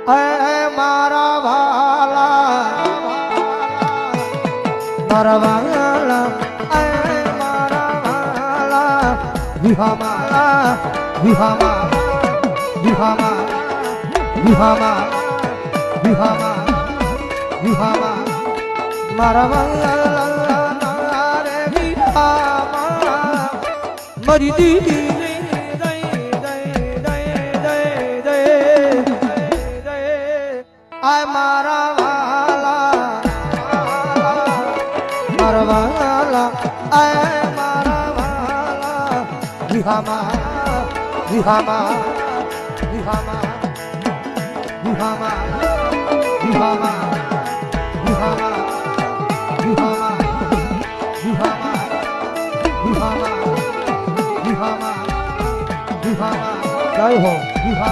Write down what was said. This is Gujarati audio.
મારા વાલા મારા વાલા મારા વાલા વિહામા વિહામા વિહામા વિહામા વિહામા વિહામા મારા વાલા રે વિહામા મારી દીદી આય મારા વાલા મારા વાલા આય મારા વાલા વિહામા વિહામા વિહામા વિહામા વિહામા વિહામા વિહામા વિહામા વિહામા વિહામા વિહામા જય હો વિહામા